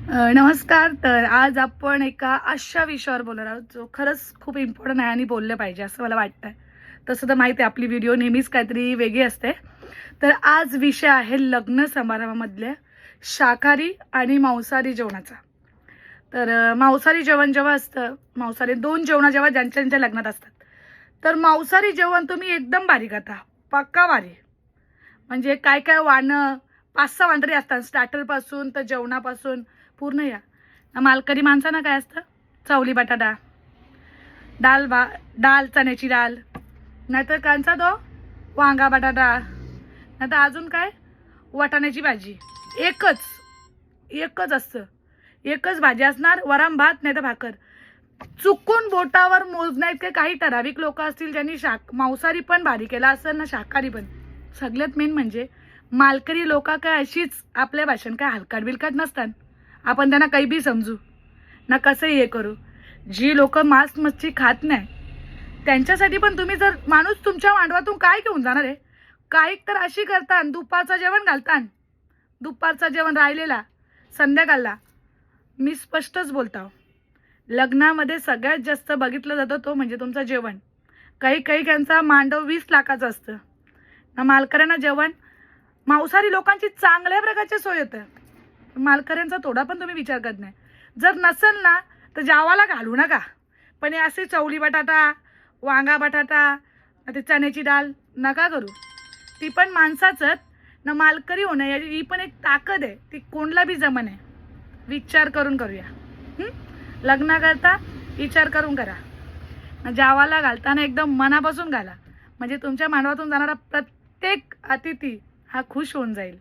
नमस्कार. तर आज आपण एका अशा विषयावर बोलणार आहोत जो खरंच खूप इम्पॉर्टंट आहे आणि बोललं पाहिजे असं मला वाटतं. तसं तर माहिती आहे आपली व्हिडिओ नेहमीच काहीतरी वेगळी असते. तर आज विषय आहे लग्न समारंभामधल्या शाकाहारी आणि मांसाहारी जेवणाचा. तर मांसाहारी जेवण जेव्हा असतं, मांसाहारी 2 जेवणं जेव्हा ज्यांच्या ज्यांच्या लग्नात असतात, तर मांसाहारी जेवण तुम्ही एकदम भारी करता, पक्का भारी. म्हणजे काय काय वाणं 5-6 वाण तरी असतात स्टार्टरपासून तर जेवणापासून पूर्ण या. मालकरी माणसांना काय असतं, चवली बटाटा, डाल डाल चण्याची डाळ, नाहीतर कांचा तो वांगा बटाटा, नाहीतर अजून काय वाटाण्याची भाजी. एकच एकच असतं, एकच भाजी असणार, वरण भात नाही तर भाकर. चुकून बोटावर मोजण्यात काही ठराविक लोक असतील ज्यांनी मांसाहारी पण भारी केला असेल ना शाकाहारी पण. सगळ्यात मेन म्हणजे मालकरी लोक काय अशीच आपल्या भाषण काय हलकाट बिलकाट नसतात. आपण त्यांना काही बी समजू ना कसंही हे करू. जी लोक मांस मच्छी खात नाही त्यांच्यासाठी पण तुम्ही जर माणूस तुमच्या मांडवातून काय घेऊन जाणार आहे. काही तर अशी करतान दुपारचं जेवण घालतान, दुपारचं जेवण राहिलेला संध्याकाळला. मी स्पष्टच बोलतो, लग्नामध्ये सगळ्यात जास्त बघितलं जातं तो म्हणजे तुमचं जेवण. काही काही त्यांचा मांडव 20 लाखाचं असतं ना. मालकऱ्यांना जेवण मांसाहारी लोकांची चांगल्या प्रकारची सोय होतं, मालकऱ्यांचा थोडा पण तुम्ही विचार करत नाही. जर नसेल ना तर जावाला घालू नका. पण हे असे चवली बटाटा, वांगा बटाटा, ते चण्याची डाळ नका करू. ती पण माणसाचंच ना. मालकरी होणं ही पण एक ताकद आहे, ती कोणला बी जमन आहे. विचार करून करूया. लग्न करता विचार करून करा. जावाला घालताना एकदम मनापासून घाला, म्हणजे तुमच्या मानवातून जाणारा प्रत्येक अतिथी हा खुश होऊन जाईल.